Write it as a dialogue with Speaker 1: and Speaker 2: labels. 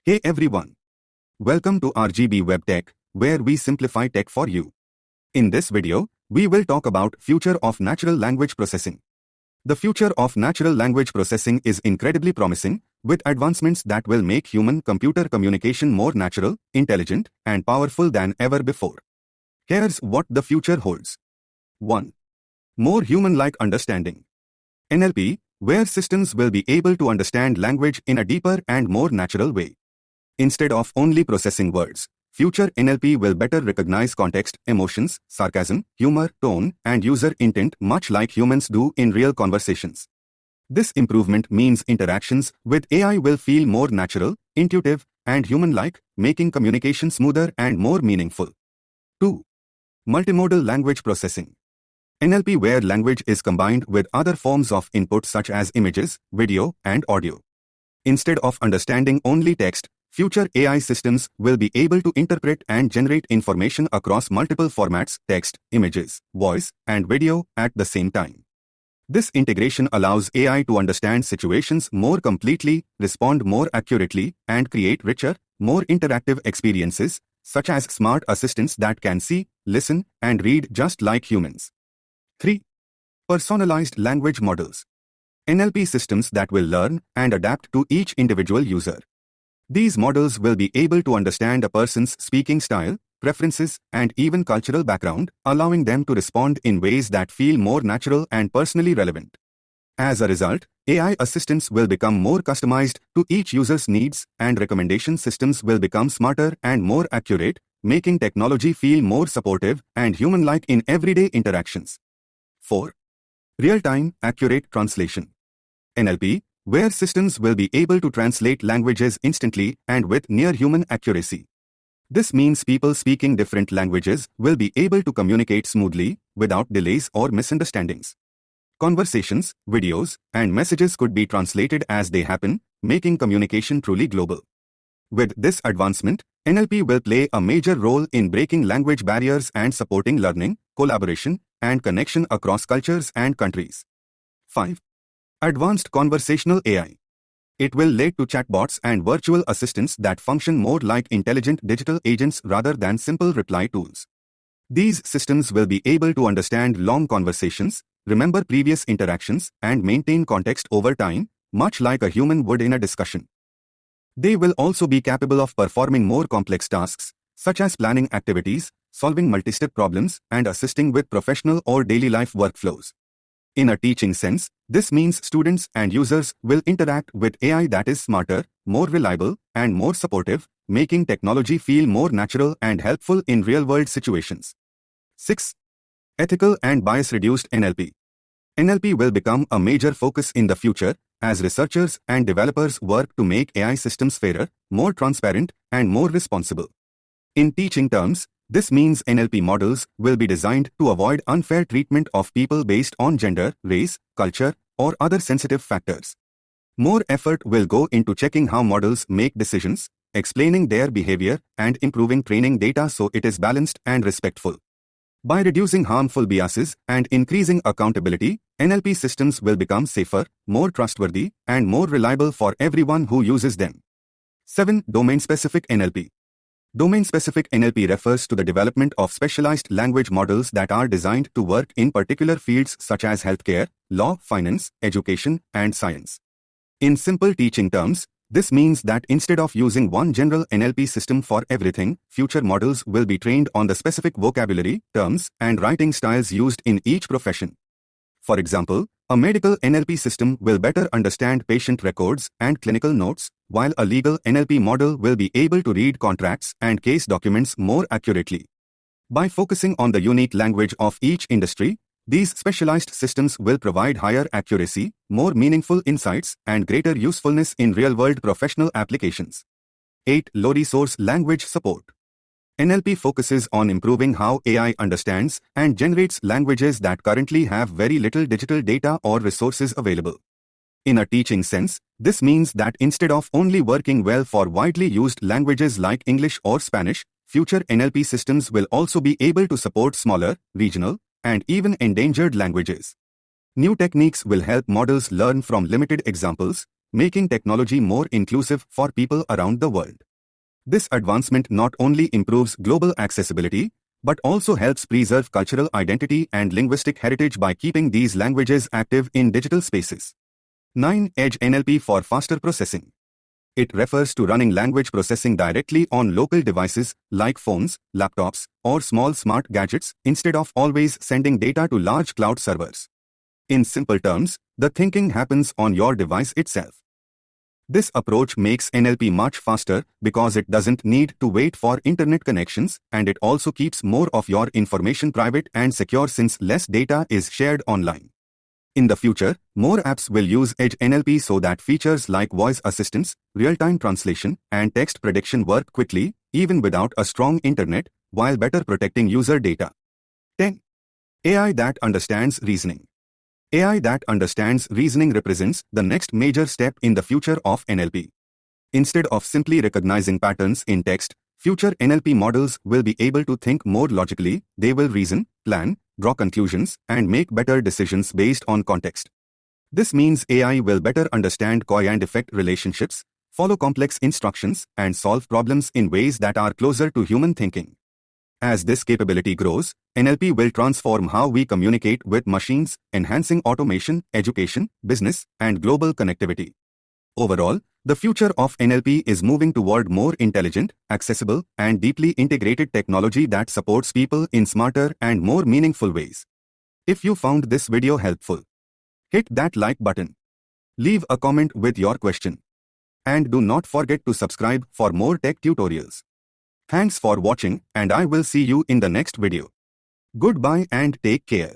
Speaker 1: Hey everyone, welcome to RGB Web Tech, where we simplify tech for you. In this video, we will talk about future of natural language processing. The future of natural language processing is incredibly promising, with advancements that will make human-computer communication more natural, intelligent, and powerful than ever before. Here's what the future holds. 1. More human-like understanding. NLP, where systems will be able to understand language in a deeper and more natural way. Instead of only processing words, future NLP will better recognize context, emotions, sarcasm, humor, tone, and user intent much like humans do in real conversations. This improvement means interactions with AI will feel more natural, intuitive, and human-like, making communication smoother and more meaningful. 2. Multimodal language processing. NLP where language is combined with other forms of input such as images, video, and audio. Instead of understanding only text, future AI systems will be able to interpret and generate information across multiple formats, text, images, voice, and video at the same time. This integration allows AI to understand situations more completely, respond more accurately, and create richer, more interactive experiences, such as smart assistants that can see, listen, and read just like humans. 3. Personalized language models. NLP systems that will learn and adapt to each individual user. These models will be able to understand a person's speaking style, preferences, and even cultural background, allowing them to respond in ways that feel more natural and personally relevant. As a result, AI assistants will become more customized to each user's needs, and recommendation systems will become smarter and more accurate, making technology feel more supportive and human-like in everyday interactions. 4. Real-time, accurate translation. NLP, where systems will be able to translate languages instantly and with near-human accuracy. This means people speaking different languages will be able to communicate smoothly, without delays or misunderstandings. Conversations, videos, and messages could be translated as they happen, making communication truly global. With this advancement, NLP will play a major role in breaking language barriers and supporting learning, collaboration, and connection across cultures and countries. 5. Advanced conversational AI. It will lead to chatbots and virtual assistants that function more like intelligent digital agents rather than simple reply tools. These systems will be able to understand long conversations, remember previous interactions, and maintain context over time, much like a human would in a discussion. They will also be capable of performing more complex tasks, such as planning activities, solving multi-step problems, and assisting with professional or daily life workflows. In a teaching sense, this means students and users will interact with AI that is smarter, more reliable, and more supportive, making technology feel more natural and helpful in real-world situations. 6. Ethical and bias-reduced NLP. NLP will become a major focus in the future as researchers and developers work to make AI systems fairer, more transparent, and more responsible. In teaching terms, this means NLP models will be designed to avoid unfair treatment of people based on gender, race, culture, or other sensitive factors. More effort will go into checking how models make decisions, explaining their behavior, and improving training data so it is balanced and respectful. By reducing harmful biases and increasing accountability, NLP systems will become safer, more trustworthy, and more reliable for everyone who uses them. 7. Domain-specific NLP. Domain-specific NLP refers to the development of specialized language models that are designed to work in particular fields such as healthcare, law, finance, education, and science. In simple teaching terms, this means that instead of using one general NLP system for everything, future models will be trained on the specific vocabulary, terms, and writing styles used in each profession. For example, a medical NLP system will better understand patient records and clinical notes, while a legal NLP model will be able to read contracts and case documents more accurately. By focusing on the unique language of each industry, these specialized systems will provide higher accuracy, more meaningful insights, and greater usefulness in real-world professional applications. 8. Low-resource language support. NLP focuses on improving how AI understands and generates languages that currently have very little digital data or resources available. In a teaching sense, this means that instead of only working well for widely used languages like English or Spanish, future NLP systems will also be able to support smaller, regional, and even endangered languages. New techniques will help models learn from limited examples, making technology more inclusive for people around the world. This advancement not only improves global accessibility, but also helps preserve cultural identity and linguistic heritage by keeping these languages active in digital spaces. 9. Edge NLP for faster processing. It refers to running language processing directly on local devices like phones, laptops, or small smart gadgets instead of always sending data to large cloud servers. In simple terms, the thinking happens on your device itself. This approach makes NLP much faster because it doesn't need to wait for internet connections, and it also keeps more of your information private and secure since less data is shared online. In the future, more apps will use Edge NLP so that features like voice assistance, real-time translation, and text prediction work quickly, even without a strong internet, while better protecting user data. 10. AI that understands reasoning. AI that understands reasoning represents the next major step in the future of NLP. Instead of simply recognizing patterns in text, future NLP models will be able to think more logically. They will reason, plan, draw conclusions, and make better decisions based on context. This means AI will better understand cause and effect relationships, follow complex instructions, and solve problems in ways that are closer to human thinking. As this capability grows, NLP will transform how we communicate with machines, enhancing automation, education, business, and global connectivity. Overall, the future of NLP is moving toward more intelligent, accessible, and deeply integrated technology that supports people in smarter and more meaningful ways. If you found this video helpful, hit that like button. Leave a comment with your question. And do not forget to subscribe for more tech tutorials. Thanks for watching, and I will see you in the next video. Goodbye and take care.